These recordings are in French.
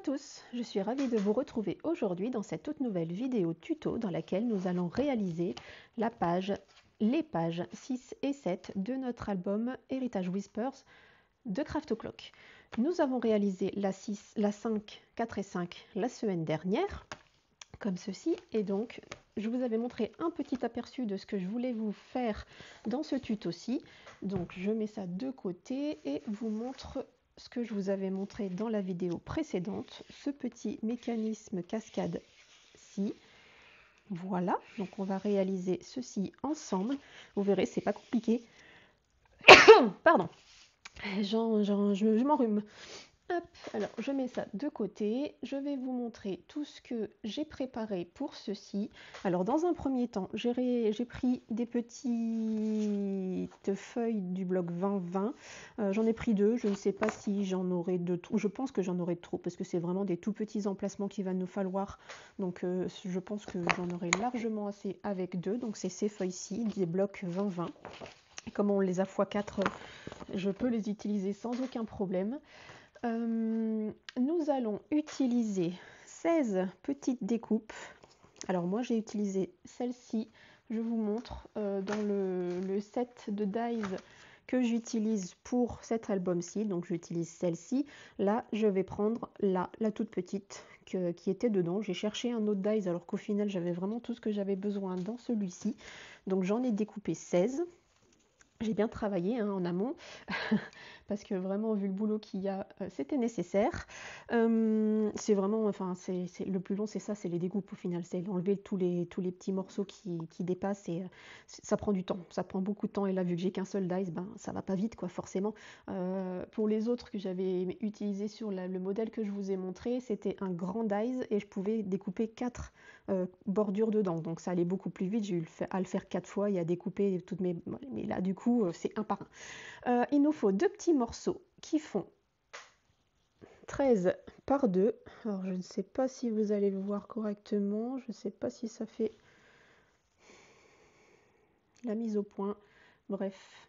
tous, je suis ravie de vous retrouver aujourd'hui dans cette toute nouvelle vidéo tuto dans laquelle nous allons réaliser les pages 6 et 7 de notre album Heritage Whispers de Craft O'Clock. Nous avons réalisé la 6, la 5, 4 et 5 la semaine dernière, comme ceci, et donc je vous avais montré un petit aperçu de ce que je voulais vous faire dans ce tuto-ci. Donc je mets ça de côté et vous montre ce que je vous avais montré dans la vidéo précédente, ce petit mécanisme cascade-ci. Voilà, donc on va réaliser ceci ensemble. Vous verrez, c'est pas compliqué. Pardon, je m'enrhume. Hop, alors je mets ça de côté, je vais vous montrer tout ce que j'ai préparé pour ceci. Alors dans un premier temps, j'ai pris des petites feuilles du bloc 2020, j'en ai pris deux, je ne sais pas si j'en aurai de trop, je pense que j'en aurai de trop parce que c'est vraiment des tout petits emplacements qu'il va nous falloir, donc je pense que j'en aurai largement assez avec deux, donc c'est ces feuilles-ci, des blocs 2020. Et comme on les a x4, je peux les utiliser sans aucun problème. Nous allons utiliser 16 petites découpes. Alors moi j'ai utilisé celle-ci, je vous montre dans le set de dies que j'utilise pour cet album-ci, donc j'utilise celle-ci. Là je vais prendre la toute petite qui était dedans. J'ai cherché un autre dies alors qu'au final j'avais vraiment tout ce que j'avais besoin dans celui-ci. Donc j'en ai découpé 16. J'ai bien travaillé en amont, parce que vraiment, vu le boulot qu'il y a, c'était nécessaire. C'est vraiment, enfin, le plus long, c'est ça, c'est les découpes au final. C'est enlever tous les petits morceaux qui dépassent et ça prend du temps. Ça prend beaucoup de temps et là, vu que j'ai qu'un seul dies, ben, ça va pas vite, quoi, forcément. Pour les autres que j'avais utilisés sur le modèle que je vous ai montré, c'était un grand dies et je pouvais découper 4 bordures dedans. Donc ça allait beaucoup plus vite. J'ai eu à le faire 4 fois et à découper toutes mes... Mais là, du coup, c'est un par un. Il nous faut deux petits morceaux qui font 13 par 2. Alors je ne sais pas si vous allez le voir correctement, je ne sais pas si ça fait la mise au point. Bref,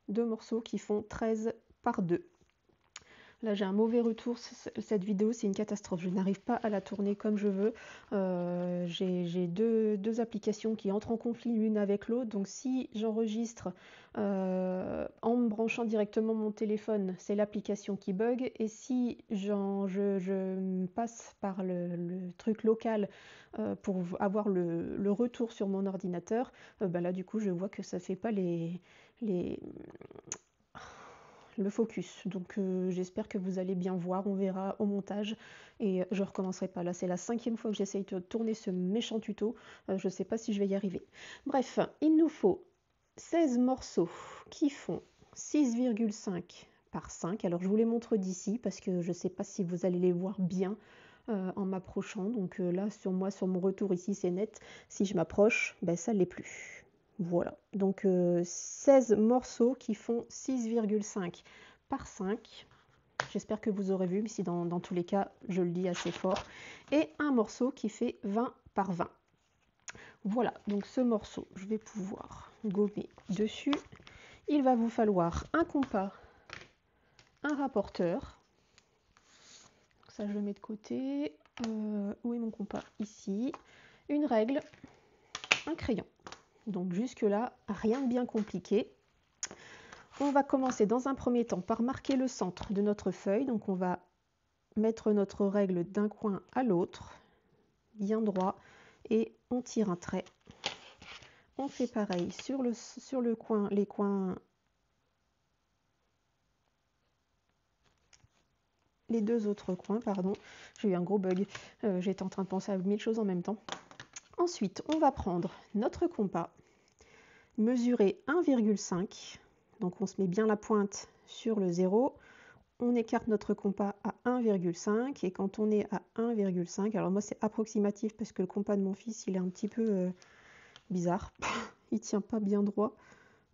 deux morceaux qui font 13 par 2. Là j'ai un mauvais retour, cette vidéo c'est une catastrophe, je n'arrive pas à la tourner comme je veux. J'ai deux applications qui entrent en conflit l'une avec l'autre, donc si j'enregistre en me branchant directement mon téléphone, c'est l'application qui bug, et si je passe par le truc local pour avoir le retour sur mon ordinateur, là du coup je vois que ça fait pas le focus. Donc j'espère que vous allez bien voir, on verra au montage et je recommencerai pas. Là c'est la 5e fois que j'essaye de tourner ce méchant tuto, je sais pas si je vais y arriver. Bref, il nous faut 16 morceaux qui font 6,5 par 5. Alors je vous les montre d'ici parce que je sais pas si vous allez les voir bien en m'approchant. Donc là sur mon retour ici c'est net. Si je m'approche, ben, ça l'est plus. Voilà, donc 16 morceaux qui font 6,5 par 5. J'espère que vous aurez vu, mais si dans tous les cas, je le dis assez fort. Et un morceau qui fait 20 par 20. Voilà, donc ce morceau, je vais pouvoir gommer dessus. Il va vous falloir un compas, un rapporteur. Donc ça, je le mets de côté. Où est mon compas? Ici. Une règle, un crayon. Donc jusque là, rien de bien compliqué. On va commencer dans un premier temps par marquer le centre de notre feuille. Donc on va mettre notre règle d'un coin à l'autre, bien droit, et on tire un trait. On fait pareil sur le coin, les deux autres coins, pardon. J'ai eu un gros bug, j'étais en train de penser à 1000 choses en même temps. Ensuite, on va prendre notre compas, mesurer 1,5. Donc on se met bien la pointe sur le 0, on écarte notre compas à 1,5 et quand on est à 1,5, alors moi c'est approximatif parce que le compas de mon fils il est un petit peu bizarre, il tient pas bien droit,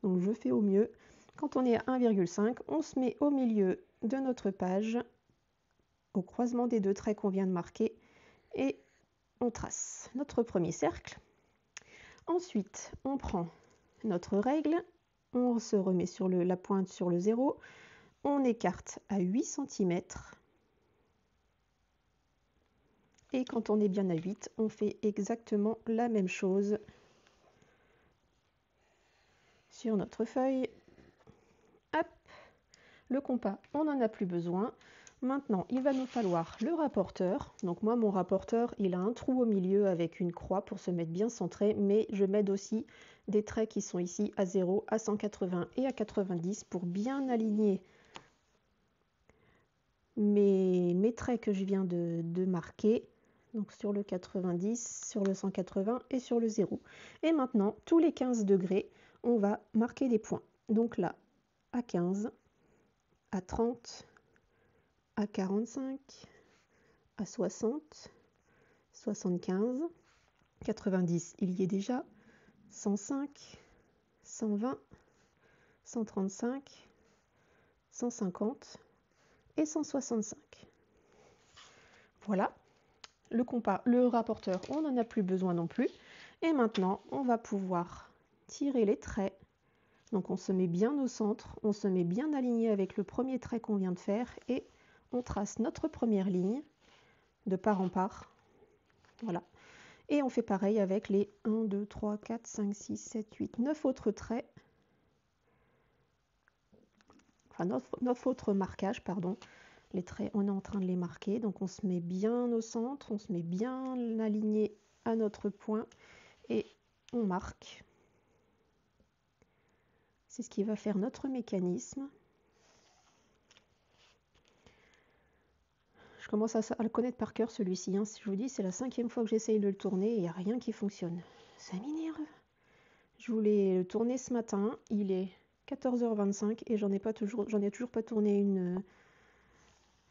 donc je fais au mieux. Quand on est à 1,5, on se met au milieu de notre page, au croisement des deux traits qu'on vient de marquer, et on trace notre premier cercle. Ensuite, on prend notre règle, on se remet sur la pointe sur le 0, on écarte à 8 cm Et quand on est bien à 8, on fait exactement la même chose sur notre feuille. Hop, le compas, on n'en a plus besoin. Maintenant, il va nous falloir le rapporteur. Donc moi, mon rapporteur, il a un trou au milieu avec une croix pour se mettre bien centré, mais je m'aide aussi des traits qui sont ici à 0, à 180 et à 90 pour bien aligner mes traits que je viens de marquer. Donc sur le 90, sur le 180 et sur le 0. Et maintenant, tous les 15 degrés, on va marquer des points. Donc là, à 15, à 30, à 45, à 60, 75, 90, il y est déjà, 105, 120, 135, 150 et 165. Voilà, le compas, le rapporteur, on n'en a plus besoin non plus. Et maintenant, on va pouvoir tirer les traits. Donc on se met bien au centre, on se met bien aligné avec le premier trait qu'on vient de faire et on trace notre première ligne de part en part. Voilà. Et on fait pareil avec les 1, 2, 3, 4, 5, 6, 7, 8, 9 autres traits. Enfin, 9 autres marquages, pardon. Les traits, on est en train de les marquer. Donc on se met bien au centre, on se met bien aligné à notre point et on marque. C'est ce qui va faire notre mécanisme. Je commence à le connaître par cœur celui-ci. Hein. Si je vous dis, c'est la 5e fois que j'essaye de le tourner et il n'y a rien qui fonctionne. Ça m'énerve. Je voulais le tourner ce matin. Il est 14h25 et j'en ai toujours pas tourné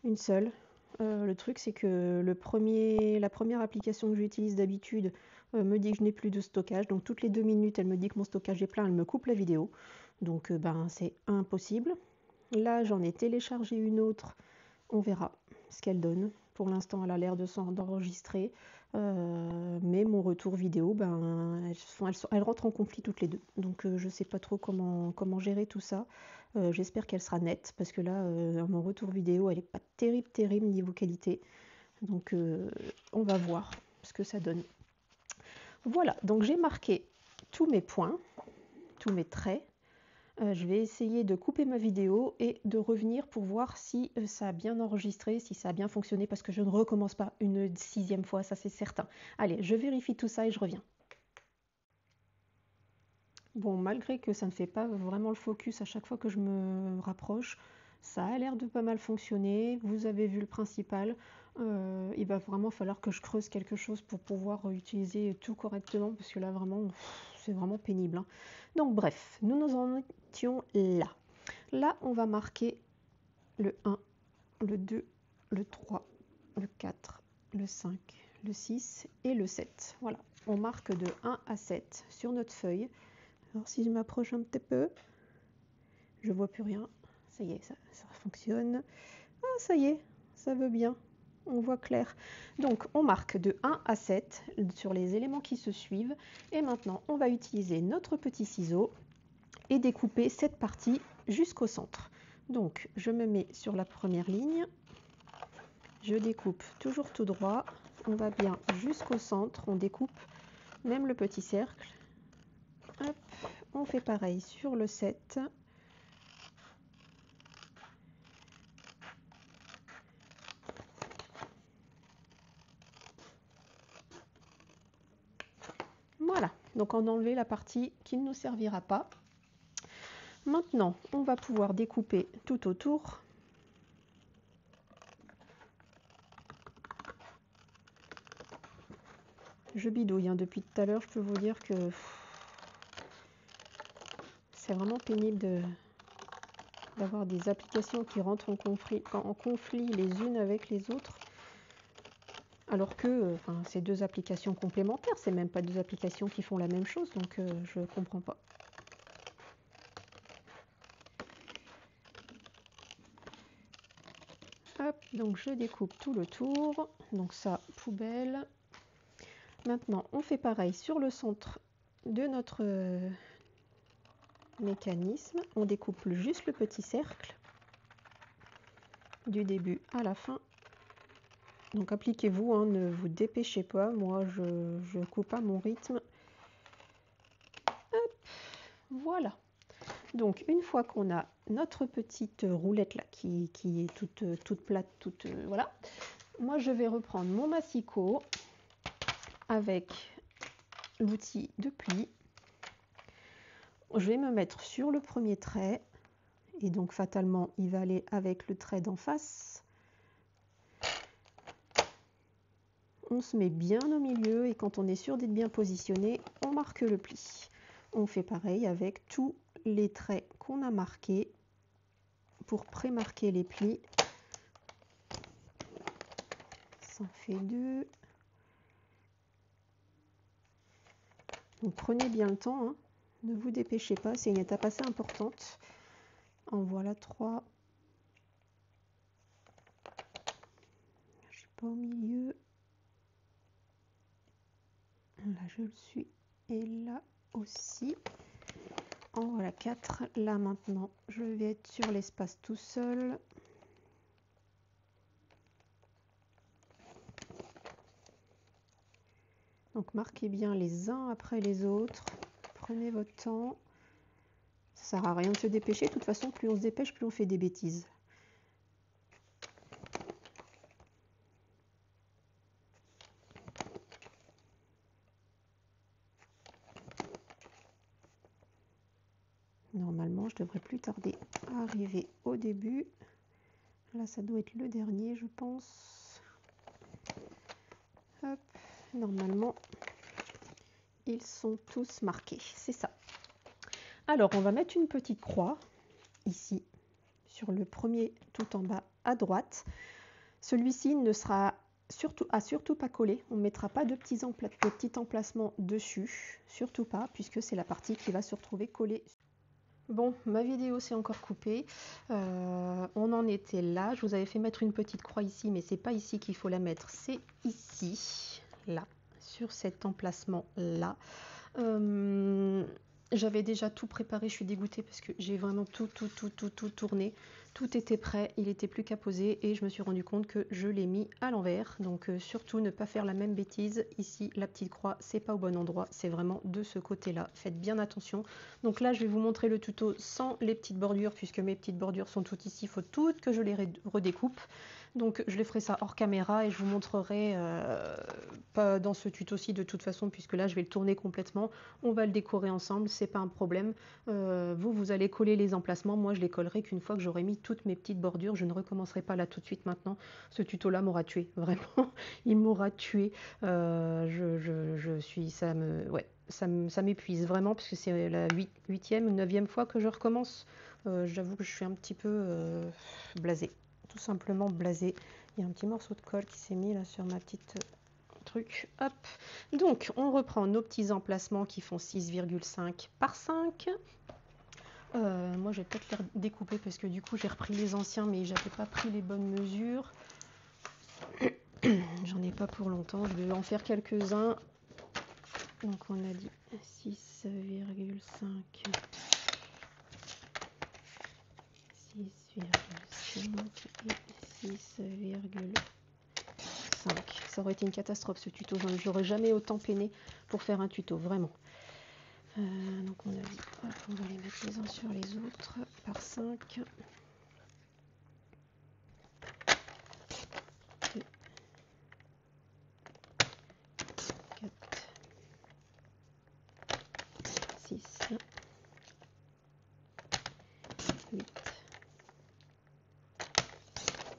une seule. Le truc, c'est que la première application que j'utilise d'habitude me dit que je n'ai plus de stockage. Donc toutes les 2 minutes, elle me dit que mon stockage est plein, elle me coupe la vidéo. Donc c'est impossible. Là, j'en ai téléchargé une autre. On verra ce qu'elle donne. Pour l'instant, elle a l'air d'enregistrer. Mais mon retour vidéo, elles rentrent en conflit toutes les deux. Donc je ne sais pas trop comment gérer tout ça. J'espère qu'elle sera nette, parce que là, mon retour vidéo, elle n'est pas terrible niveau qualité. Donc on va voir ce que ça donne. Voilà, donc j'ai marqué tous mes points, tous mes traits. Je vais essayer de couper ma vidéo et de revenir pour voir si ça a bien enregistré, si ça a bien fonctionné, parce que je ne recommence pas une 6e fois, ça c'est certain. Allez, je vérifie tout ça et je reviens. Bon, malgré que ça ne fait pas vraiment le focus à chaque fois que je me rapproche, ça a l'air de pas mal fonctionner. Vous avez vu le principal. Il va vraiment falloir que je creuse quelque chose pour pouvoir utiliser tout correctement, parce que là vraiment, c'est vraiment pénible. Hein. Donc bref, nous en étions là. Là, on va marquer le 1, le 2, le 3, le 4, le 5, le 6 et le 7. Voilà, on marque de 1 à 7 sur notre feuille. Alors si je m'approche un petit peu, je vois plus rien. Ça y est, ça fonctionne. Ah, ça y est, ça veut bien. On voit clair. Donc on marque de 1 à 7 sur les éléments qui se suivent. Et maintenant, on va utiliser notre petit ciseau et découper cette partie jusqu'au centre. Donc je me mets sur la première ligne. Je découpe toujours tout droit. On va bien jusqu'au centre. On découpe même le petit cercle. Hop. On fait pareil sur le 7. Voilà, donc on a enlevé la partie qui ne nous servira pas. Maintenant, on va pouvoir découper tout autour. Je bidouille, hein, depuis tout à l'heure, je peux vous dire que c'est vraiment pénible d'avoir des applications qui rentrent en conflit les unes avec les autres. Alors que c'est 2 applications complémentaires, c'est même pas 2 applications qui font la même chose, donc je comprends pas. Hop, donc je découpe tout le tour, donc ça, poubelle. Maintenant, on fait pareil sur le centre de notre mécanisme. On découpe juste le petit cercle du début à la fin Donc appliquez-vous, hein, ne vous dépêchez pas. Moi, je coupe à mon rythme. Hop, voilà. Donc une fois qu'on a notre petite roulette là qui est toute plate, voilà. Moi, je vais reprendre mon massicot avec l'outil de pli. Je vais me mettre sur le premier trait et donc fatalement, il va aller avec le trait d'en face. On se met bien au milieu et quand on est sûr d'être bien positionné, on marque le pli. On fait pareil avec tous les traits qu'on a marqués pour pré-marquer les plis. Ça en fait 2. Donc prenez bien le temps, hein. Ne vous dépêchez pas, c'est une étape assez importante. En voilà 3. Je suis pas au milieu. Là je le suis et là aussi. En voilà 4. Là maintenant je vais être sur l'espace tout seul. Donc marquez bien les uns après les autres. Prenez votre temps. Ça sert à rien de se dépêcher. De toute façon, plus on se dépêche, plus on fait des bêtises. Normalement, je devrais plus tarder à arriver au début. Là, ça doit être le dernier, je pense. Hop. Normalement, ils sont tous marqués. C'est ça. Alors, on va mettre une petite croix ici, sur le premier tout en bas à droite. Celui-ci ne sera surtout pas collé. On ne mettra pas de petits emplacements dessus. Surtout pas, puisque c'est la partie qui va se retrouver collée. Bon, ma vidéo s'est encore coupée. On en était là. Je vous avais fait mettre une petite croix ici, mais c'est pas ici qu'il faut la mettre. C'est ici, là, sur cet emplacement-là. J'avais déjà tout préparé, je suis dégoûtée parce que j'ai vraiment tout tourné. Tout était prêt, il n'était plus qu'à poser et je me suis rendu compte que je l'ai mis à l'envers. Donc surtout ne pas faire la même bêtise. Ici, la petite croix, c'est pas au bon endroit, c'est vraiment de ce côté-là. Faites bien attention. Donc là, je vais vous montrer le tuto sans les petites bordures puisque mes petites bordures sont toutes ici. Il faut toutes que je les redécoupe. Donc je les ferai ça hors caméra et je vous montrerai pas dans ce tuto-ci de toute façon puisque là je vais le tourner complètement. On va le décorer ensemble, c'est pas un problème. Vous allez coller les emplacements. Moi je les collerai qu'une fois que j'aurai mis toutes mes petites bordures. Je ne recommencerai pas là tout de suite maintenant. Ce tuto-là m'aura tué, vraiment. Il m'aura tué. Ça m'épuise vraiment parce que c'est la 8e ou 9e fois que je recommence. J'avoue que je suis un petit peu blasée. Tout simplement blasé. Il y a un petit morceau de colle qui s'est mis là sur ma petite truc. Hop. Donc, on reprend nos petits emplacements qui font 6,5 par 5. Moi, je vais peut-être les découper parce que du coup, j'ai repris les anciens, mais j'avais pas pris les bonnes mesures. J'en ai pas pour longtemps. Je vais en faire quelques-uns. Donc, on a dit 6,5. 6,5 et 6,5. Ça aurait été une catastrophe ce tuto. J'aurais jamais autant peiné pour faire un tuto, vraiment. Donc on a dit, hop, on va les mettre les uns sur les autres par 5. 2, 4, 6, 8,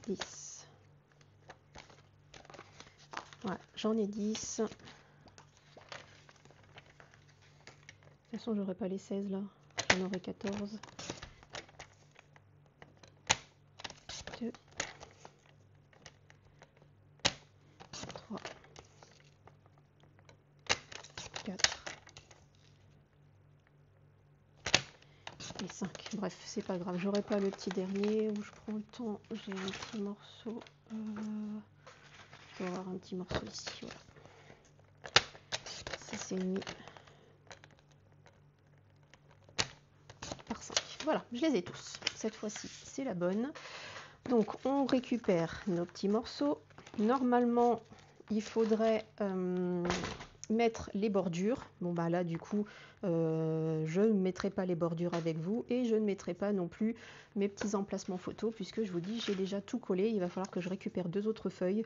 10. Voilà, j'en ai 10. De toute façon, j'aurai pas les 16 là. J'en aurai 14. 2, 3, 4 et 5. Bref, c'est pas grave. J'aurai pas le petit dernier où je prends le temps. J'ai un petit morceau. Je vais avoir un petit morceau ici. Voilà. Ça c'est mis par 5. Voilà, je les ai tous. Cette fois-ci, c'est la bonne. Donc, on récupère nos petits morceaux. Normalement, il faudrait mettre les bordures. Bon bah là du coup je ne mettrai pas les bordures avec vous et je ne mettrai pas non plus mes petits emplacements photos puisque je vous dis j'ai déjà tout collé. Il va falloir que je récupère 2 autres feuilles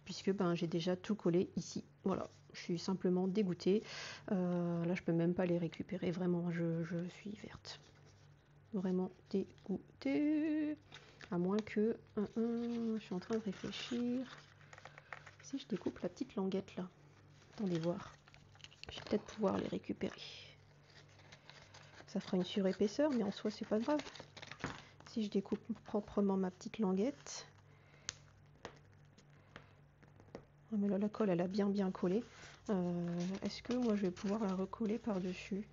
puisque ben, j'ai déjà tout collé ici. Voilà, je suis simplement dégoûtée. Là je peux même pas les récupérer, vraiment je suis verte. Vraiment dégoûtée. À moins que... je suis en train de réfléchir. Si je découpe la petite languette là. Attendez voir. Je vais peut-être pouvoir les récupérer. Ça fera une surépaisseur, mais en soi c'est pas grave. Si je découpe proprement ma petite languette. Ah, mais là la colle elle a bien collé. Est-ce que moi je vais pouvoir la recoller par-dessus?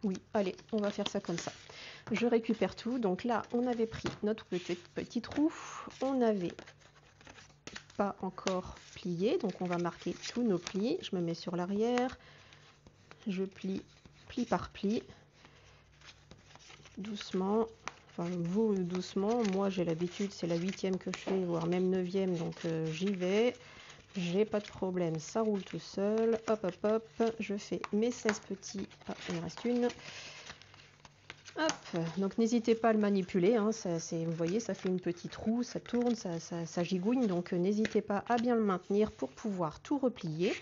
Oui, allez, on va faire ça comme ça. Je récupère tout. Donc là, on avait pris notre petit trou. On n'avait pas encore plié. Donc on va marquer tous nos plis. Je me mets sur l'arrière. Je plie, pli par pli. Doucement. Enfin, vous, doucement. Moi, j'ai l'habitude, c'est la 8e que je fais, voire même 9e. Donc j'y vais. J'ai pas de problème. Ça roule tout seul. Hop, hop, hop. Je fais mes 16 petits. Ah, il me reste une. Hop, donc n'hésitez pas à le manipuler, hein, vous voyez ça fait une petite roue, ça tourne, ça gigouille, donc n'hésitez pas à bien le maintenir pour pouvoir tout replier.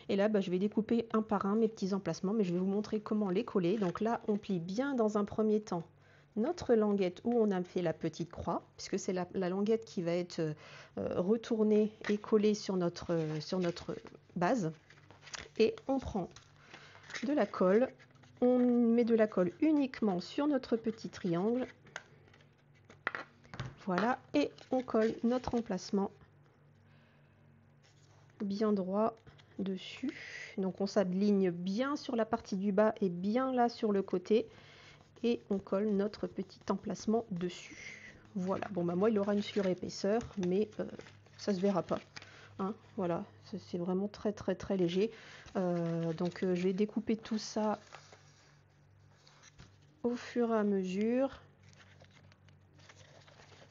Et là je vais découper un par un mes petits emplacements, mais je vais vous montrer comment les coller. Donc là on plie bien dans un premier temps notre languette où on a fait la petite croix, puisque c'est la languette qui va être retournée et collée sur notre base. Et on prend de la colle. On met de la colle uniquement sur notre petit triangle. Voilà, et on colle notre emplacement bien droit dessus. Donc on s'aligne bien sur la partie du bas et bien là sur le côté. Et on colle notre petit emplacement dessus. Voilà, bon bah moi il aura une surépaisseur, mais ça se verra pas. Hein, voilà, c'est vraiment très léger. Donc je vais découper tout ça au fur et à mesure,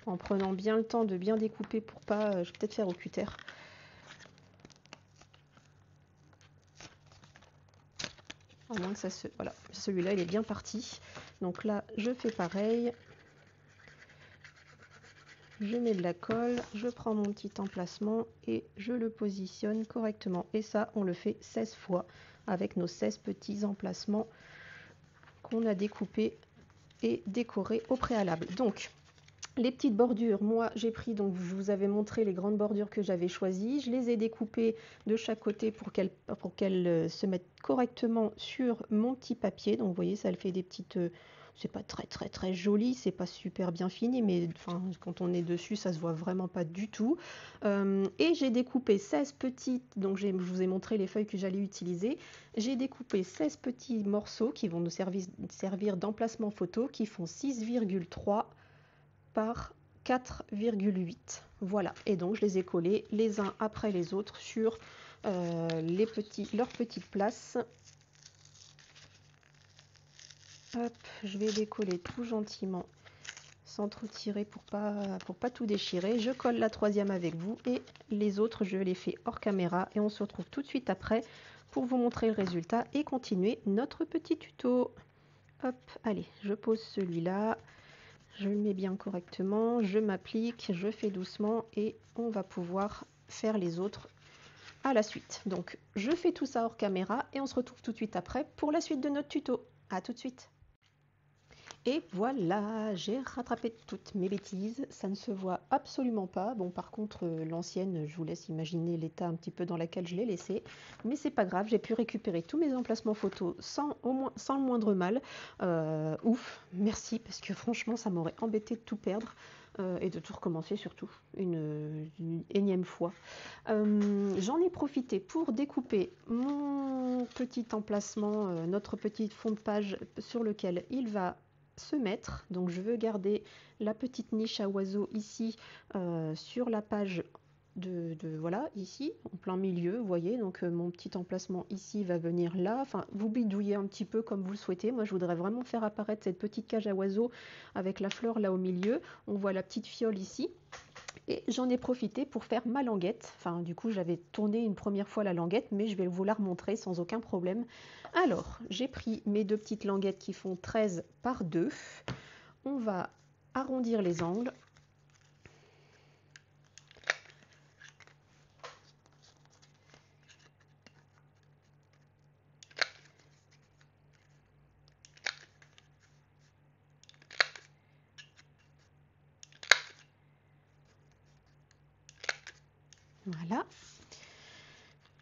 en prenant bien le temps de bien découper pour pas, je vais peut-être faire au cutter. À moins que ça se... Voilà, celui-là il est bien parti. Donc là je fais pareil. Je mets de la colle, je prends mon petit emplacement et je le positionne correctement. Et ça on le fait 16 fois avec nos 16 petits emplacements qu'on a découpés et décorés au préalable. Donc les petites bordures, moi j'ai pris, donc je vous avais montré les grandes bordures que j'avais choisies, je les ai découpées de chaque côté pour qu'elles se mettent correctement sur mon petit papier. Donc vous voyez ça, elle fait des petites, c'est pas très joli, c'est pas super bien fini, mais enfin quand on est dessus ça se voit vraiment pas du tout. Et j'ai découpé 16 petites, donc je vous ai montré les feuilles que j'allais utiliser, j'ai découpé 16 petits morceaux qui vont nous servir d'emplacement photo, qui font 6,3 par 4,8. Voilà, et donc je les ai collés les uns après les autres sur leur petite place. Hop, je vais décoller tout gentiment sans trop tirer pour pas tout déchirer. Je colle la troisième avec vous et les autres je les fais hors caméra et on se retrouve tout de suite après pour vous montrer le résultat et continuer notre petit tuto. Hop, allez, je pose celui-là. Je le mets bien correctement, je m'applique, je fais doucement et on va pouvoir faire les autres à la suite. Donc je fais tout ça hors caméra et on se retrouve tout de suite après pour la suite de notre tuto. À tout de suite. Et voilà, j'ai rattrapé toutes mes bêtises, ça ne se voit absolument pas. Bon, par contre, l'ancienne, je vous laisse imaginer l'état un petit peu dans lequel je l'ai laissée. Mais c'est pas grave, j'ai pu récupérer tous mes emplacements photos sans le moindre mal. Ouf, merci, parce que franchement, ça m'aurait embêté de tout perdre. Et de tout recommencer surtout, une énième fois. J'en ai profité pour découper mon petit emplacement, notre petit fond de page sur lequel il va se mettre. Donc je veux garder la petite niche à oiseaux ici sur la page voilà, ici, en plein milieu, vous voyez, donc mon petit emplacement ici va venir là, enfin, vous bidouillez un petit peu comme vous le souhaitez. Moi, je voudrais vraiment faire apparaître cette petite cage à oiseaux avec la fleur là au milieu. On voit la petite fiole ici. Et j'en ai profité pour faire ma languette. Enfin, du coup, j'avais tourné une première fois la languette, mais je vais vous la remontrer sans aucun problème. Alors, j'ai pris mes deux petites languettes qui font 13 par 2. On va arrondir les angles. Voilà.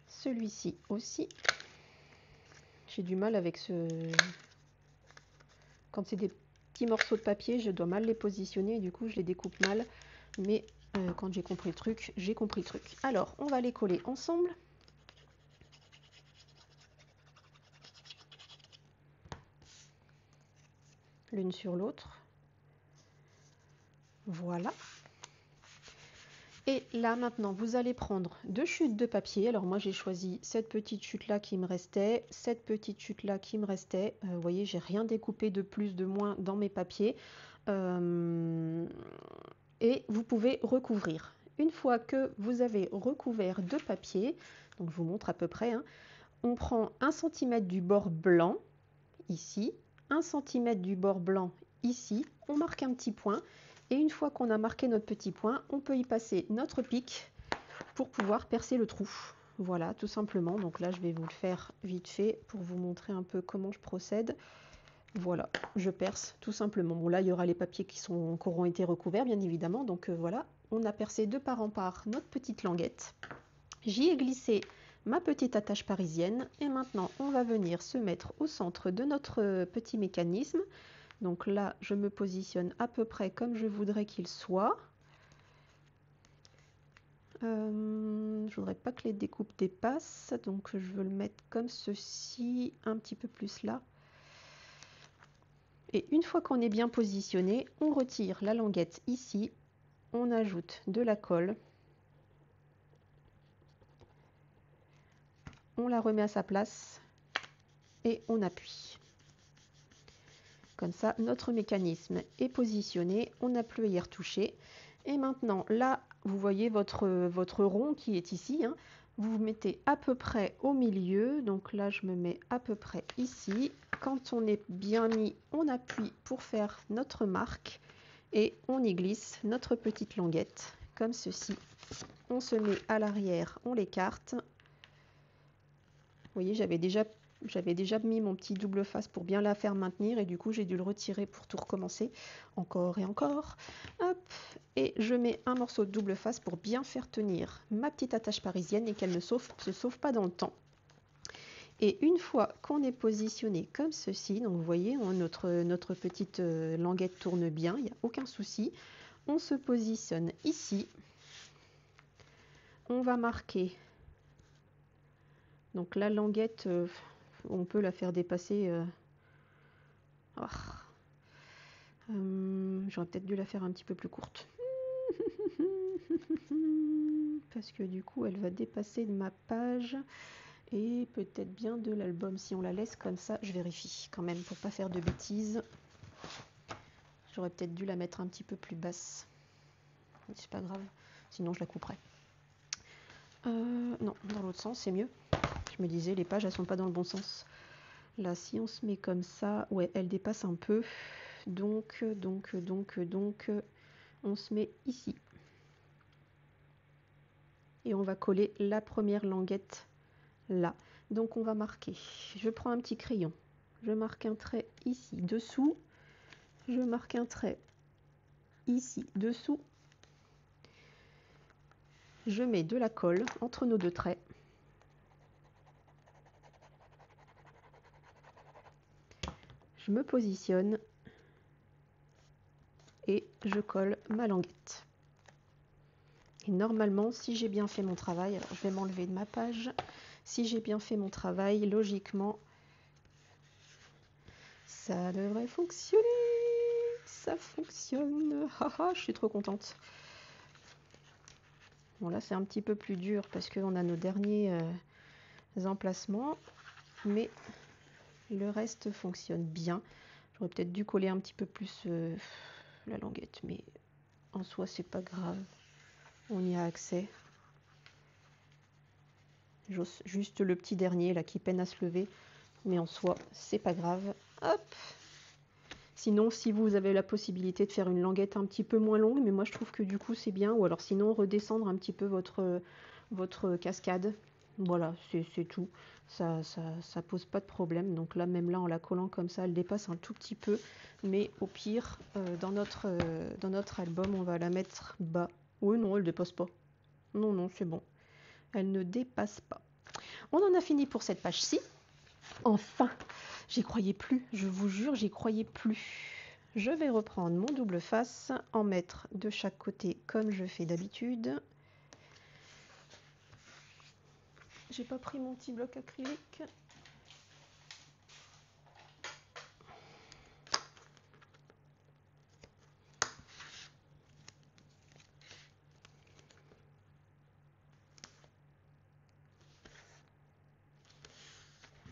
Celui-ci aussi. J'ai du mal avec ce... Quand c'est des petits morceaux de papier, je dois mal les positionner et du coup je les découpe mal. Mais quand j'ai compris le truc, j'ai compris le truc. Alors, on va les coller ensemble. L'une sur l'autre. Voilà. Et là maintenant vous allez prendre deux chutes de papier. Alors moi j'ai choisi cette petite chute là qui me restait, cette petite chute là qui me restait. Vous voyez, j'ai rien découpé de plus de moins dans mes papiers. Et vous pouvez recouvrir. Une fois que vous avez recouvert de papier, donc je vous montre à peu près, hein, on prend 1 cm du bord blanc ici, 1 cm du bord blanc ici, on marque un petit point. Et une fois qu'on a marqué notre petit point, on peut y passer notre pic pour pouvoir percer le trou. Voilà, tout simplement. Donc là, je vais vous le faire vite fait pour vous montrer un peu comment je procède. Voilà, je perce tout simplement. Bon, là, il y aura les papiers qui auront été recouverts, bien évidemment. Donc voilà, on a percé de part en part notre petite languette. J'y ai glissé ma petite attache parisienne. Et maintenant, on va venir se mettre au centre de notre petit mécanisme. Donc là, je me positionne à peu près comme je voudrais qu'il soit. Je ne voudrais pas que les découpes dépassent, donc je veux le mettre comme ceci, un petit peu plus là. Et une fois qu'on est bien positionné, on retire la languette ici, on ajoute de la colle, on la remet à sa place et on appuie. Comme ça, notre mécanisme est positionné, on n'a plus à y retoucher. Et maintenant, là, vous voyez votre rond qui est ici, hein, vous vous mettez à peu près au milieu. Donc là, je me mets à peu près ici. Quand on est bien mis, on appuie pour faire notre marque et on y glisse notre petite languette, comme ceci. On se met à l'arrière, on l'écarte. Vous voyez, j'avais déjà mis mon petit double face pour bien la faire maintenir et du coup j'ai dû le retirer pour tout recommencer encore et encore. Hop, et je mets un morceau de double face pour bien faire tenir ma petite attache parisienne et qu'elle ne se sauve pas dans le temps. Et une fois qu'on est positionné comme ceci, donc vous voyez, notre petite languette tourne bien, il n'y a aucun souci. On se positionne ici. On va marquer. Donc la languette, on peut la faire dépasser. J'aurais peut-être dû la faire un petit peu plus courte. Parce que du coup, elle va dépasser de ma page. Et peut-être bien de l'album. Si on la laisse comme ça, je vérifie quand même pour pas faire de bêtises. J'aurais peut-être dû la mettre un petit peu plus basse. C'est pas grave, sinon je la couperai. Non, dans l'autre sens, c'est mieux. Je me disais, les pages, elles sont pas dans le bon sens. Là, si on se met comme ça, ouais, elle dépasse un peu. Donc, on se met ici. Et on va coller la première languette là. Donc, on va marquer. Je prends un petit crayon. Je marque un trait ici, dessous. Je marque un trait ici, dessous. Je mets de la colle entre nos deux traits. Je me positionne et je colle ma languette. Et normalement, si j'ai bien fait mon travail, alors je vais m'enlever de ma page. Si j'ai bien fait mon travail, logiquement, ça devrait fonctionner. Ça fonctionne. Haha, je suis trop contente. Bon là c'est un petit peu plus dur parce qu'on a nos derniers emplacements, mais le reste fonctionne bien. J'aurais peut-être dû coller un petit peu plus la languette, mais en soi c'est pas grave, on y a accès. Juste le petit dernier là qui peine à se lever, mais en soi c'est pas grave. Hop. Sinon, si vous avez la possibilité de faire une languette un petit peu moins longue, mais moi je trouve que du coup c'est bien, ou alors sinon redescendre un petit peu votre cascade. Voilà, c'est tout. Ça pose pas de problème. Donc là, même là, en la collant comme ça, elle dépasse un tout petit peu. Mais au pire, dans notre album, on va la mettre bas. Oui, non, elle dépasse pas. Non, non, c'est bon. Elle ne dépasse pas. On en a fini pour cette page-ci. Enfin, j'y croyais plus, je vous jure, j'y croyais plus. Je vais reprendre mon double face, en mettre de chaque côté comme je fais d'habitude. J'ai pas pris mon petit bloc acrylique.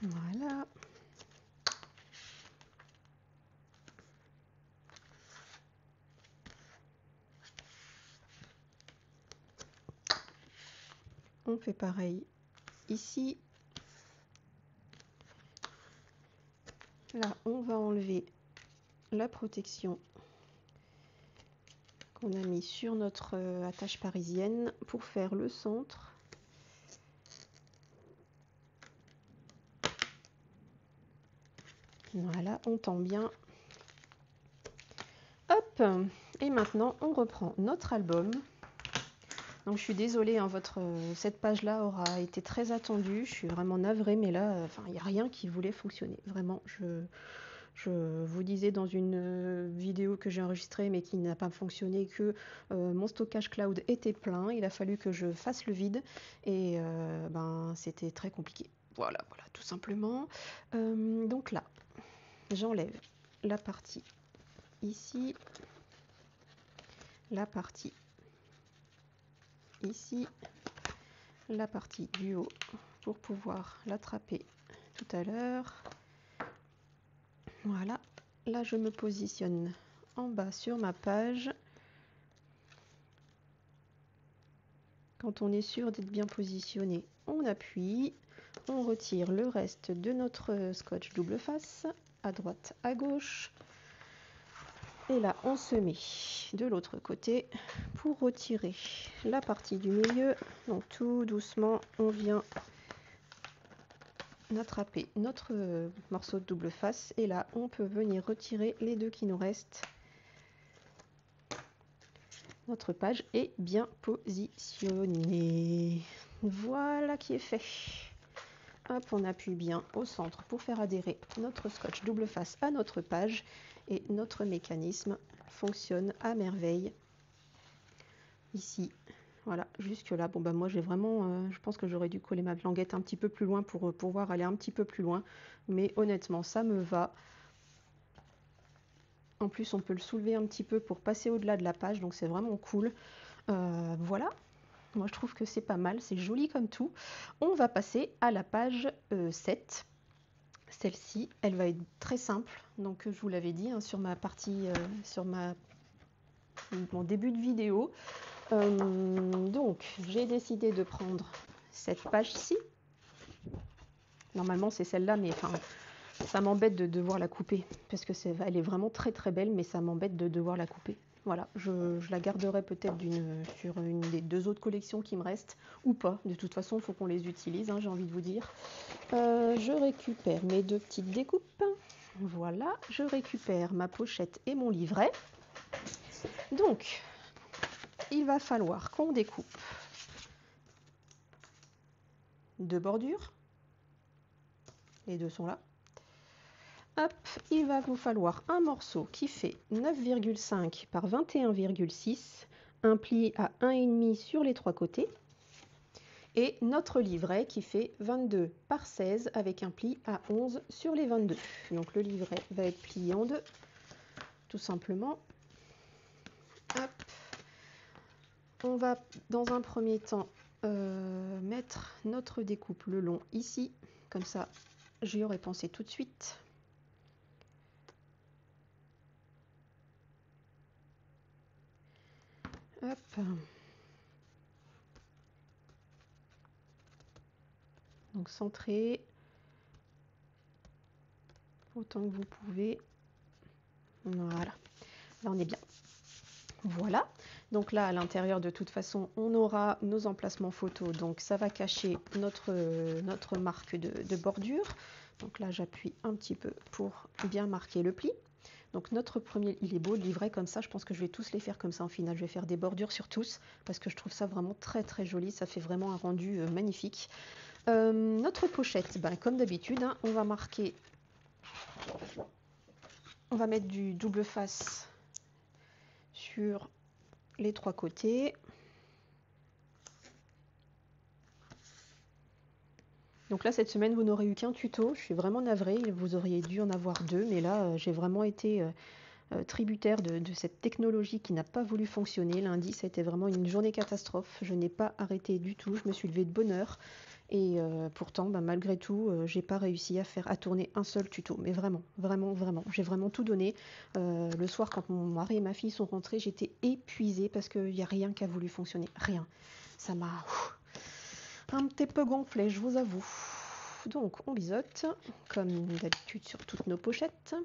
Voilà. On fait pareil ici. Là, on va enlever la protection qu'on a mis sur notre attache parisienne pour faire le centre. Voilà, on tend bien. Hop! Et maintenant, on reprend notre album. Donc je suis désolée, hein, cette page-là aura été très attendue. Je suis vraiment navrée, mais là, il n'y a rien qui voulait fonctionner. Vraiment, je vous disais dans une vidéo que j'ai enregistrée, mais qui n'a pas fonctionné, que mon stockage cloud était plein. Il a fallu que je fasse le vide, et c'était très compliqué. Voilà, tout simplement. Donc là, j'enlève la partie ici, la partie ici, la partie du haut pour pouvoir l'attraper tout à l'heure. Voilà, là je me positionne en bas sur ma page. Quand on est sûr d'être bien positionné, on appuie, on retire le reste de notre scotch double face, à droite, à gauche. Et là, on se met de l'autre côté pour retirer la partie du milieu. Donc tout doucement, on vient attraper notre morceau de double face. Et là, on peut venir retirer les deux qui nous restent. Notre page est bien positionnée. Voilà qui est fait. Hop, on appuie bien au centre pour faire adhérer notre scotch double face à notre page. Et notre mécanisme fonctionne à merveille. Ici, voilà, jusque là. Bon, moi j'ai vraiment, je pense que j'aurais dû coller ma languette un petit peu plus loin pour pouvoir aller un petit peu plus loin. Mais honnêtement, ça me va. En plus, on peut le soulever un petit peu pour passer au-delà de la page, donc c'est vraiment cool. Voilà, moi je trouve que c'est pas mal, c'est joli comme tout. On va passer à la page 7. Celle-ci, elle va être très simple, donc je vous l'avais dit, hein, sur ma partie, sur mon début de vidéo. Donc, j'ai décidé de prendre cette page-ci. Normalement, c'est celle-là, mais ça m'embête de devoir la couper, parce que elle est vraiment très très belle, mais ça m'embête de devoir la couper. Voilà, je la garderai peut-être sur une des deux autres collections qui me restent, ou pas. De toute façon, il faut qu'on les utilise, hein, j'ai envie de vous dire. Je récupère mes deux petites découpes. Voilà, je récupère ma pochette et mon livret. Donc, il va falloir qu'on découpe deux bordures. Les deux sont là. Hop, il va vous falloir un morceau qui fait 9,5 par 21,6, un pli à 1,5 sur les trois côtés, et notre livret qui fait 22 par 16 avec un pli à 11 sur les 22. Donc le livret va être plié en deux, tout simplement. Hop. On va dans un premier temps mettre notre découpe le long ici, comme ça j'y aurais pensé tout de suite. Hop. Donc centrez autant que vous pouvez. Voilà, là on est bien. Voilà, donc là à l'intérieur de toute façon on aura nos emplacements photos, donc ça va cacher notre marque de bordure. Donc là j'appuie un petit peu pour bien marquer le pli. Donc notre premier, il est beau, le livret comme ça, je pense que je vais tous les faire comme ça en final. Je vais faire des bordures sur tous parce que je trouve ça vraiment très très joli, ça fait vraiment un rendu magnifique. Notre pochette, ben, comme d'habitude, hein, on va marquer, on va mettre du double face sur les trois côtés. Donc là, cette semaine, vous n'aurez eu qu'un tuto. Je suis vraiment navrée. Vous auriez dû en avoir deux. Mais là, j'ai vraiment été tributaire de cette technologie qui n'a pas voulu fonctionner. Lundi, ça a été vraiment une journée catastrophe. Je n'ai pas arrêté du tout. Je me suis levée de bonne heure. Et pourtant, bah, malgré tout, j'ai pas réussi à tourner un seul tuto. Mais vraiment, vraiment, vraiment. J'ai vraiment tout donné. Le soir, quand mon mari et ma fille sont rentrés, j'étais épuisée parce qu'il n'y a rien qui a voulu fonctionner. Rien. Ça m'a un petit peu gonflé, je vous avoue. Donc, on biseaute, comme d'habitude sur toutes nos pochettes.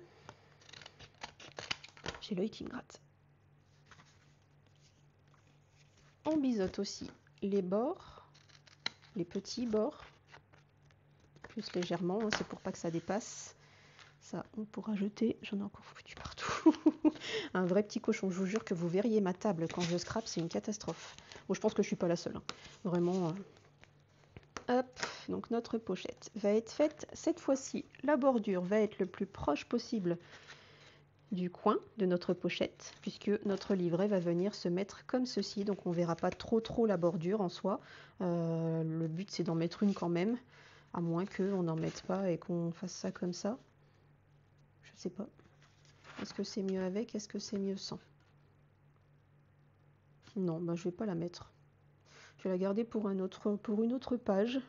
J'ai l'œil qui me gratte. On biseaute aussi les bords, les petits bords, plus légèrement, hein, c'est pour pas que ça dépasse. Ça, on pourra jeter. J'en ai encore foutu partout. Un vrai petit cochon. Je vous jure que vous verriez ma table quand je scrape, c'est une catastrophe. Bon, je pense que je suis pas la seule. Hein. Vraiment. Hop. Donc notre pochette va être faite. Cette fois-ci, la bordure va être le plus proche possible du coin de notre pochette, puisque notre livret va venir se mettre comme ceci. Donc on verra pas trop la bordure en soi. Le but c'est d'en mettre une quand même, à moins qu'on n'en mette pas et qu'on fasse ça comme ça. Je sais pas. Est-ce que c'est mieux avec? Est-ce que c'est mieux sans? Non, bah, je vais pas la mettre. Je vais la garder pour une autre page.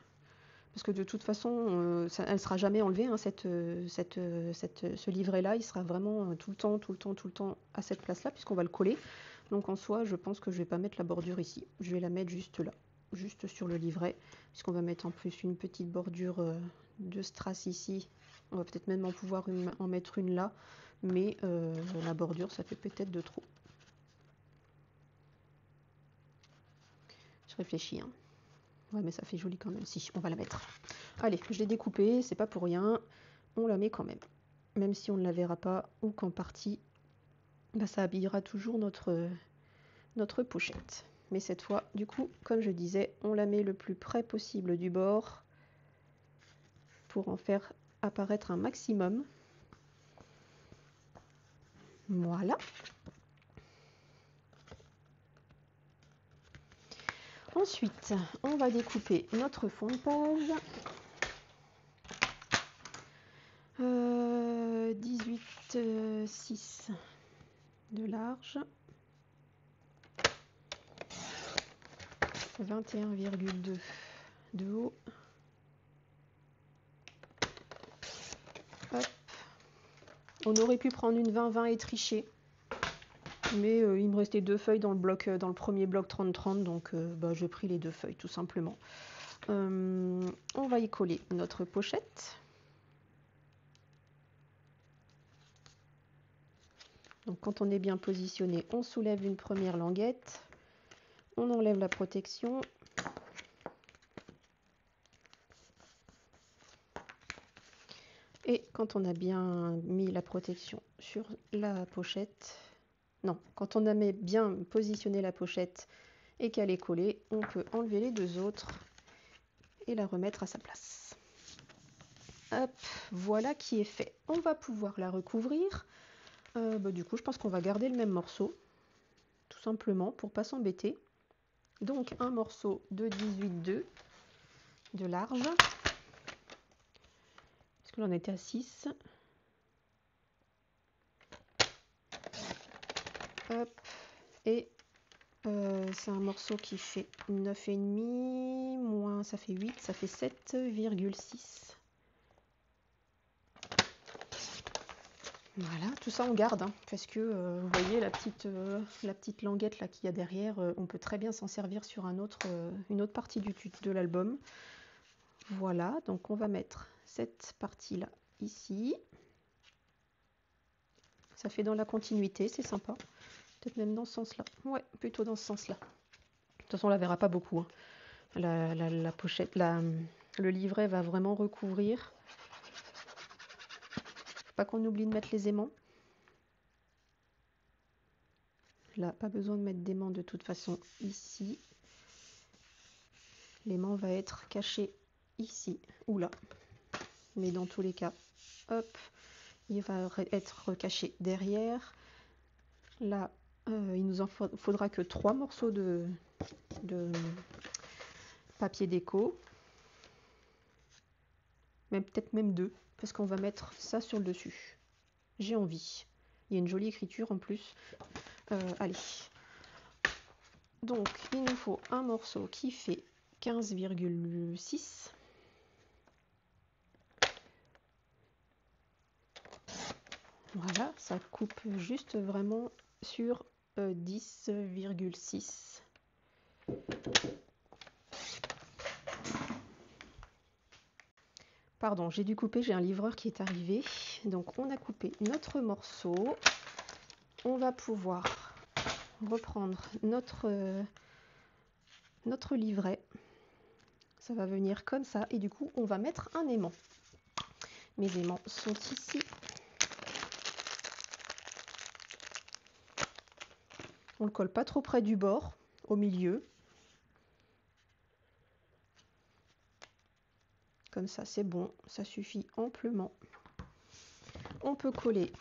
Parce que de toute façon, elle ne sera jamais enlevée, hein, ce livret-là. Il sera vraiment tout le temps à cette place-là, puisqu'on va le coller. Donc en soi, je pense que je ne vais pas mettre la bordure ici. Je vais la mettre juste là, juste sur le livret. Puisqu'on va mettre en plus une petite bordure de strass ici. On va peut-être même en mettre une là. Mais la bordure, ça fait peut-être de trop. Je réfléchis, hein. Ouais, mais ça fait joli quand même. Si, on va la mettre. Allez, je l'ai découpée, c'est pas pour rien. On la met quand même. Même si on ne la verra pas ou qu'en partie, bah, ça habillera toujours notre pochette. Mais cette fois, du coup, comme je disais, on la met le plus près possible du bord pour en faire apparaître un maximum. Voilà. Ensuite, on va découper notre fond de page. 18,6 de large. 21,2 de haut. Hop. On aurait pu prendre une 20-20 et tricher. Mais il me restait deux feuilles dans le premier bloc 30-30, donc bah, j'ai pris les deux feuilles tout simplement. On va y coller notre pochette. Donc quand on est bien positionné, on soulève une première languette, on enlève la protection. Et quand on a bien mis la protection sur la pochette, non, quand on a bien positionné la pochette et qu'elle est collée, on peut enlever les deux autres et la remettre à sa place. Hop, voilà qui est fait. On va pouvoir la recouvrir. Bah, du coup, je pense qu'on va garder le même morceau, tout simplement, pour pas s'embêter. Donc, un morceau de 18,2 de large. Parce que l'on était à 6. Hop, et C'est un morceau qui fait 9,5, moins ça fait 8, ça fait 7,6. Voilà, tout ça on garde, hein, parce que vous voyez la petite languette là qu'il y a derrière, on peut très bien s'en servir sur une autre partie de l'album. Voilà, donc on va mettre cette partie là ici. Ça fait dans la continuité, c'est sympa. Peut-être même dans ce sens-là. Ouais, plutôt dans ce sens-là. De toute façon, on la verra pas beaucoup, hein. La pochette, le livret va vraiment recouvrir. Faut pas qu'on oublie de mettre les aimants. Là, pas besoin de mettre d'aimants de toute façon ici. L'aimant va être caché ici ou là. Mais dans tous les cas, hop, il va être caché derrière. Là, il nous en faudra que 3 morceaux de papier déco. Peut-être même 2, parce qu'on va mettre ça sur le dessus. J'ai envie. Il y a une jolie écriture en plus. Allez. Donc, il nous faut un morceau qui fait 15,6. Voilà, ça coupe juste vraiment sur 10,6. Pardon, j'ai dû couper, j'ai un livreur qui est arrivé. Donc on a coupé notre morceau. On va pouvoir reprendre notre livret. Ça va venir comme ça et du coup on va mettre un aimant. Mes aimants sont ici. On le colle pas trop près du bord, au milieu. Comme ça c'est bon, ça suffit amplement. On peut coller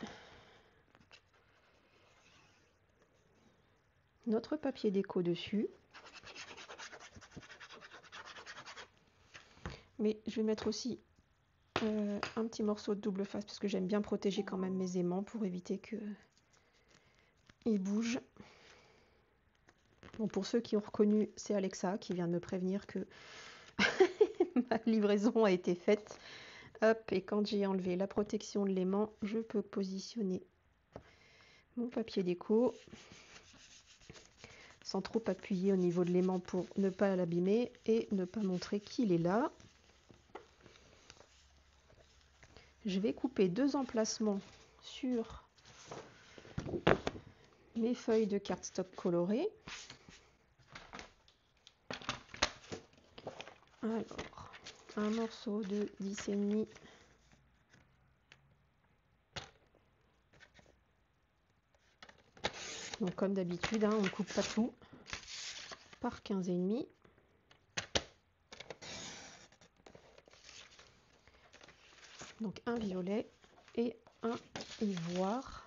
notre papier déco dessus. Mais je vais mettre aussi un petit morceau de double face parce que j'aime bien protéger quand même mes aimants pour éviter que ils bougent. Bon, pour ceux qui ont reconnu, c'est Alexa qui vient de me prévenir que ma livraison a été faite. Hop, et quand j'ai enlevé la protection de l'aimant, je peux positionner mon papier déco sans trop appuyer au niveau de l'aimant pour ne pas l'abîmer et ne pas montrer qu'il est là. Je vais couper 2 emplacements sur mes feuilles de cardstock colorées. Alors, un morceau de 10,5. Donc comme d'habitude, hein, on ne coupe pas tout, par 15,5. Donc un violet et un ivoire.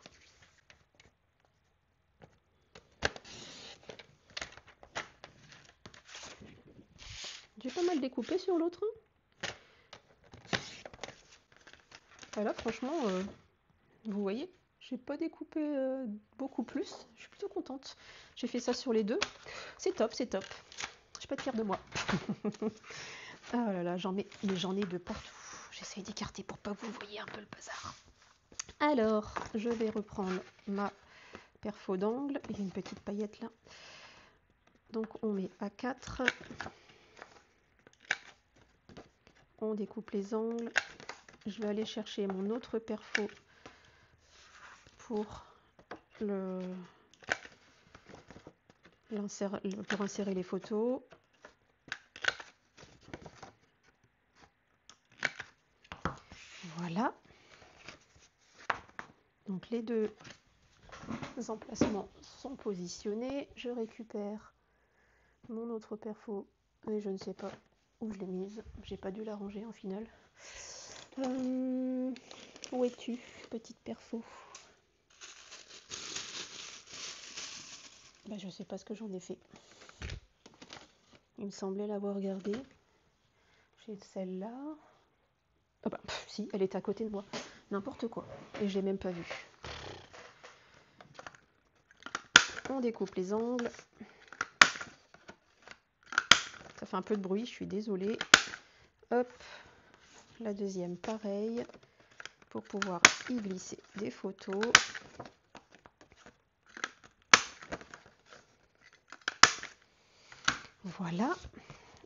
J'ai pas mal découpé sur l'autre. Ah là, franchement, vous voyez, j'ai pas découpé beaucoup plus. Je suis plutôt contente. J'ai fait ça sur les deux. C'est top, c'est top. Je suis pas fière de moi. Ah là là, j'en ai de partout. J'essaye d'écarter pour pas que vous voyez un peu le bazar. Alors, je vais reprendre ma perfo d'angle. Il y a une petite paillette là. Donc on met à 4. On découpe les angles. Je vais aller chercher mon autre perfo pour insérer les photos. Voilà. Donc les 2 emplacements sont positionnés. Je récupère mon autre perfo et je ne sais pas où je l'ai mise. J'ai pas dû la ranger en final. Où es-tu, petite perfo? Bah, je sais pas ce que j'en ai fait. Il me semblait l'avoir regardée. J'ai celle-là. Oh bah, si, elle est à côté de moi. N'importe quoi. Et je l'ai même pas vue. On découpe les angles. fait un peu de bruit, je suis désolée. Hop, la deuxième pareil, pour pouvoir y glisser des photos. Voilà,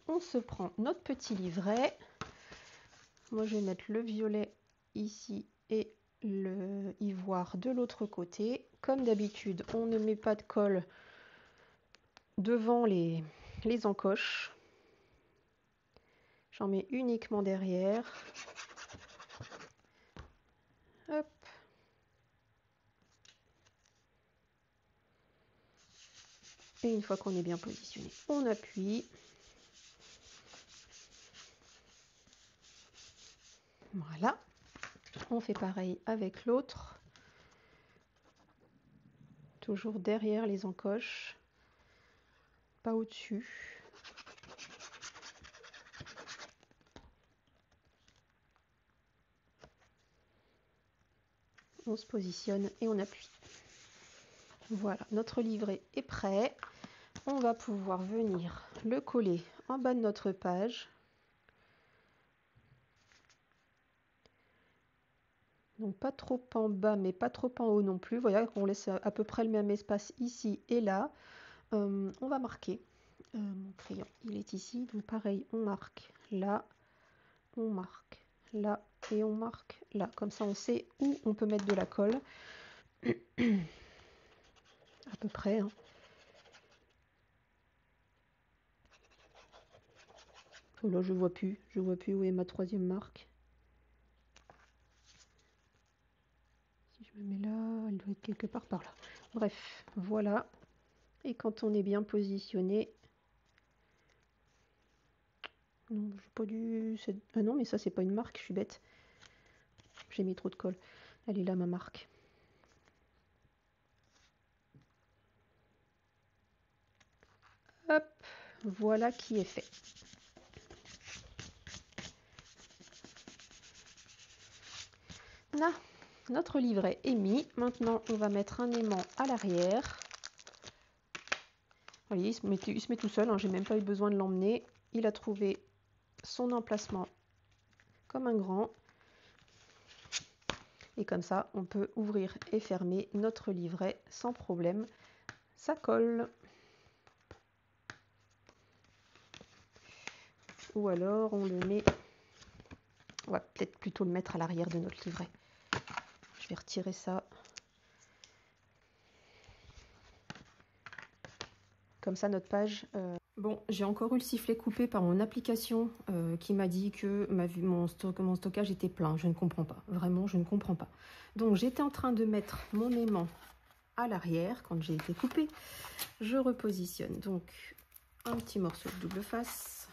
on se prend notre petit livret. Moi, je vais mettre le violet ici et le ivoire de l'autre côté. Comme d'habitude, on ne met pas de colle devant les encoches. J'en mets uniquement derrière. Hop. Et une fois qu'on est bien positionné, on appuie. Voilà. On fait pareil avec l'autre. Toujours derrière les encoches. Pas au-dessus. On se positionne et on appuie. Voilà, notre livret est prêt. On va pouvoir venir le coller en bas de notre page. Donc pas trop en bas, mais pas trop en haut non plus. Vous voyez qu'on laisse à peu près le même espace ici et là. On va marquer. Mon crayon, il est ici. Donc pareil, on marque là, on marque là et on marque là. Comme ça, on sait où on peut mettre de la colle. À peu près. Hein. Oh là, je vois plus où est ma troisième marque. Si je me mets là, elle doit être quelque part par là. Bref, voilà. Et quand on est bien positionné, non, j'ai pas dû. Ah non, mais ça c'est pas une marque, je suis bête. J'ai mis trop de colle. Elle est là ma marque. Hop, voilà qui est fait. Là, notre livret est mis. Maintenant, on va mettre un aimant à l'arrière. Vous voyez, il se met tout seul, hein, j'ai même pas eu besoin de l'emmener. Il a trouvé son emplacement comme un grand. Et comme ça, on peut ouvrir et fermer notre livret sans problème. Ça colle. Ou alors, on le met... On va peut-être plutôt le mettre à l'arrière de notre livret. Je vais retirer ça. Comme ça, notre page... Bon, j'ai encore eu le sifflet coupé par mon application qui m'a dit que mon stockage était plein. Je ne comprends pas. Vraiment, je ne comprends pas. Donc, j'étais en train de mettre mon aimant à l'arrière quand j'ai été coupée. Je repositionne donc un petit morceau de double face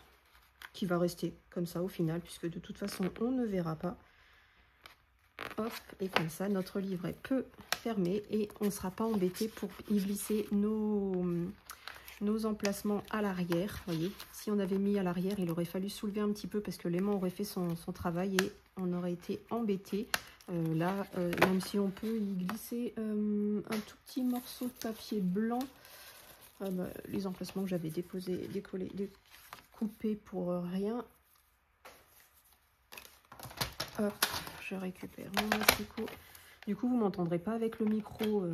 qui va rester comme ça au final, puisque de toute façon, on ne verra pas. Hop, et comme ça, notre livret peut fermer et on ne sera pas embêté pour y glisser nos emplacements à l'arrière. Voyez, si on avait mis à l'arrière, il aurait fallu soulever un petit peu parce que l'aimant aurait fait son travail et on aurait été embêté. Là, même si on peut y glisser un tout petit morceau de papier blanc, les emplacements que j'avais déposés, décollés, découpés pour rien. Hop, je récupère mon masticot. Du coup, vous ne m'entendrez pas avec le micro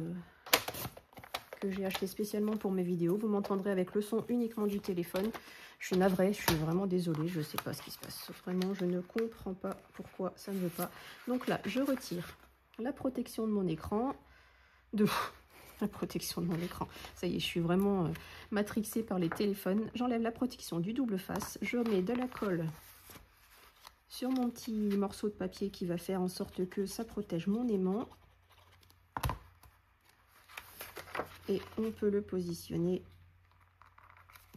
que j'ai acheté spécialement pour mes vidéos. Vous m'entendrez avec le son uniquement du téléphone. Je suis navrée, je suis vraiment désolée. Je ne sais pas ce qui se passe. Vraiment, je ne comprends pas pourquoi ça ne veut pas. Donc là, je retire la protection de mon écran. La protection de mon écran. Ça y est, je suis vraiment matrixée par les téléphones. J'enlève la protection du double face. Je mets de la colle sur mon petit morceau de papier qui va faire en sorte que ça protège mon aimant. Et on peut le positionner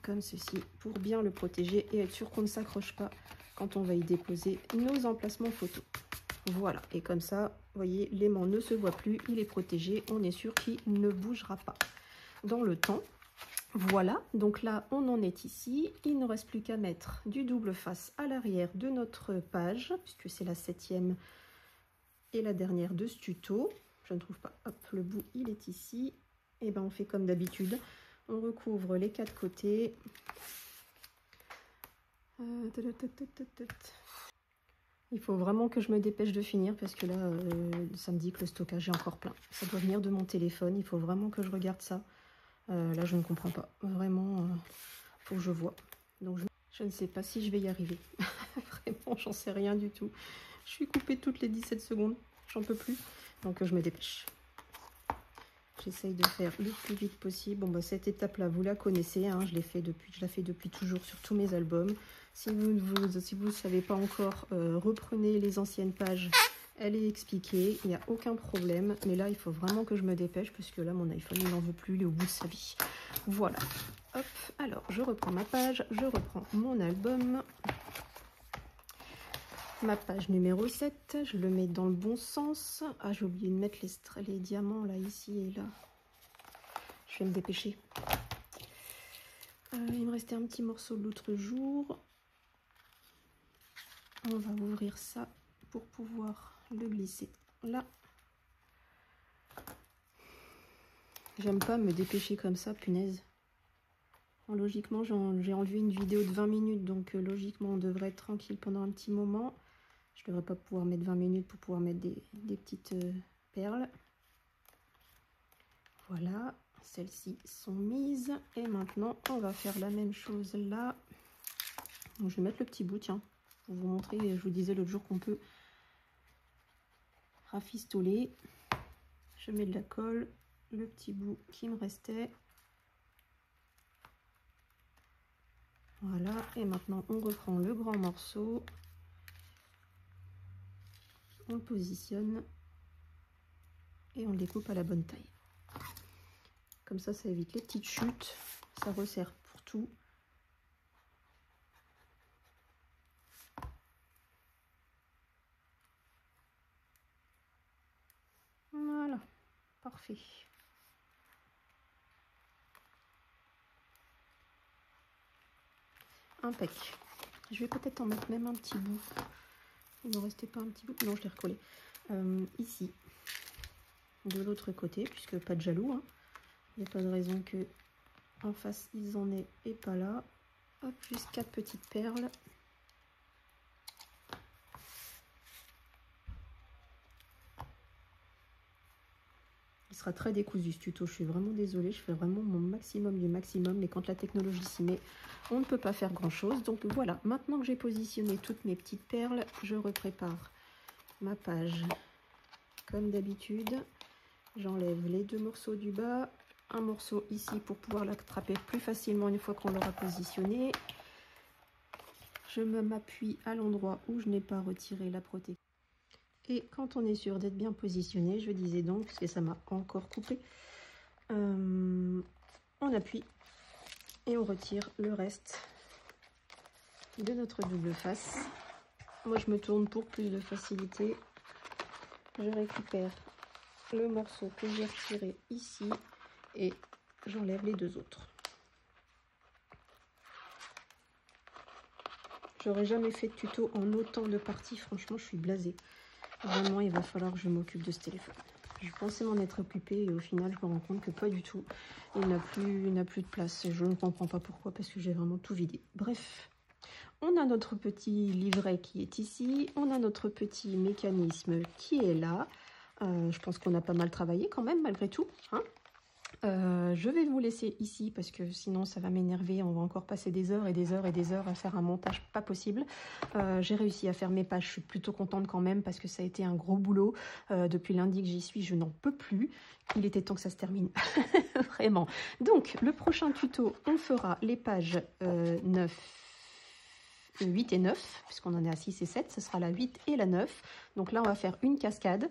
comme ceci pour bien le protéger et être sûr qu'on ne s'accroche pas quand on va y déposer nos emplacements photos. Voilà, et comme ça, vous voyez, l'aimant ne se voit plus, il est protégé, on est sûr qu'il ne bougera pas dans le temps. Voilà, donc là, on en est ici. Il ne reste plus qu'à mettre du double face à l'arrière de notre page, puisque c'est la 7e et la dernière de ce tuto. Je ne trouve pas, hop, le bout, il est ici. Et ben on fait comme d'habitude, on recouvre les 4 côtés. Il faut vraiment que je me dépêche de finir parce que là, ça me dit que le stockage est encore plein. Ça doit venir de mon téléphone, il faut vraiment que je regarde ça. Là, je ne comprends pas. Vraiment, faut que je vois. Donc, je ne sais pas si je vais y arriver. Vraiment, j'en sais rien du tout. Je suis coupée toutes les 17 secondes. J'en peux plus. Donc, je me dépêche. J'essaye de faire le plus vite possible. Bon, bah, cette étape-là, vous la connaissez. Hein, je la fais depuis toujours sur tous mes albums. Si vous ne savez pas encore, reprenez les anciennes pages. Elle est expliquée, il n'y a aucun problème. Mais là, il faut vraiment que je me dépêche parce que là, mon iPhone, il n'en veut plus, il est au bout de sa vie. Voilà. Hop, alors, je reprends ma page, je reprends mon album. Ma page numéro 7, je le mets dans le bon sens. Ah, j'ai oublié de mettre les diamants, là, ici et là. Je vais me dépêcher. Il me restait un petit morceau de l'autre jour. On va ouvrir ça pour pouvoir le glisser là. J'aime pas me dépêcher comme ça, punaise. Bon, logiquement, j'ai enlevé une vidéo de 20 minutes, donc logiquement, on devrait être tranquille pendant un petit moment. Je devrais pas pouvoir mettre 20 minutes pour pouvoir mettre des petites perles. Voilà, celles-ci sont mises. Et maintenant, on va faire la même chose là. Donc, je vais mettre le petit bout, tiens, pour vous montrer. Je vous disais l'autre jour qu'on peut rafistoler. Je mets de la colle, le petit bout qui me restait. Voilà, et maintenant on reprend le grand morceau. On le positionne et on le découpe à la bonne taille. Comme ça évite les petites chutes. Ça resserre pour tout. Voilà, parfait. Impec. Je vais peut-être en mettre même un petit bout. Il ne restait pas un petit bout. Non, je l'ai recollé. Ici, de l'autre côté, puisque pas de jaloux. Hein. Il n'y a pas de raison que en face ils en aient et pas là. Hop, juste 4 petites perles. Il sera très décousu ce tuto, je suis vraiment désolée, je fais vraiment mon maximum du maximum, mais quand la technologie s'y met, on ne peut pas faire grand chose. Donc voilà, maintenant que j'ai positionné toutes mes petites perles, je reprépare ma page comme d'habitude. J'enlève les 2 morceaux du bas, un morceau ici pour pouvoir l'attraper plus facilement une fois qu'on l'aura positionné. Je m'appuie à l'endroit où je n'ai pas retiré la protection. Et quand on est sûr d'être bien positionné, je disais donc, parce que ça m'a encore coupé, on appuie et on retire le reste de notre double face. Moi, je me tourne pour plus de facilité. Je récupère le morceau que j'ai retiré ici et j'enlève les 2 autres. J'aurais jamais fait de tuto en autant de parties, franchement, je suis blasée. Vraiment, il va falloir que je m'occupe de ce téléphone. Je pensais m'en être occupée et au final, je me rends compte que pas du tout. Il n'a plus de place. Je ne comprends pas pourquoi, parce que j'ai vraiment tout vidé. Bref, on a notre petit livret qui est ici. On a notre petit mécanisme qui est là. Je pense qu'on a pas mal travaillé quand même, malgré tout. Hein. Je vais vous laisser ici parce que sinon ça va m'énerver, on va encore passer des heures et des heures et des heures à faire un montage pas possible. J'ai réussi à faire mes pages, je suis plutôt contente quand même parce que ça a été un gros boulot. Depuis lundi que j'y suis, je n'en peux plus. Il était temps que ça se termine, vraiment. Donc le prochain tuto, on fera les pages 8 et 9, puisqu'on en est à 6 et 7, ce sera la 8 et la 9. Donc là on va faire une cascade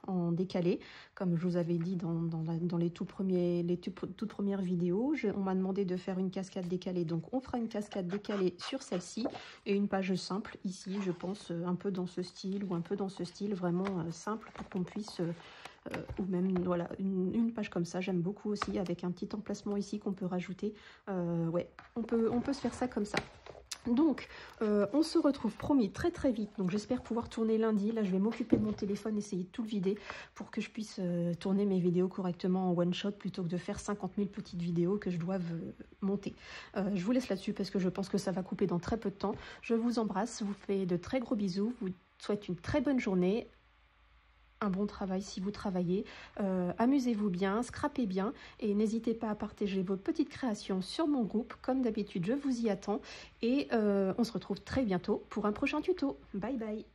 en décalé, comme je vous avais dit dans les toutes premières vidéos. On m'a demandé de faire une cascade décalée, donc on fera une cascade décalée sur celle-ci et une page simple ici, je pense un peu dans ce style ou un peu dans ce style vraiment simple pour qu'on puisse ou même voilà une page comme ça. J'aime beaucoup aussi avec un petit emplacement ici qu'on peut rajouter. Ouais, on peut se faire ça comme ça. Donc, on se retrouve promis très très vite. Donc, j'espère pouvoir tourner lundi. Là, je vais m'occuper de mon téléphone, essayer de tout le vider pour que je puisse tourner mes vidéos correctement en one shot plutôt que de faire 50 000 petites vidéos que je dois monter. Je vous laisse là-dessus parce que je pense que ça va couper dans très peu de temps. Je vous embrasse, vous fais de très gros bisous, vous souhaite une très bonne journée. Un bon travail si vous travaillez, amusez-vous bien, scrapez bien et n'hésitez pas à partager vos petites créations sur mon groupe. Comme d'habitude, je vous y attends et on se retrouve très bientôt pour un prochain tuto. Bye bye.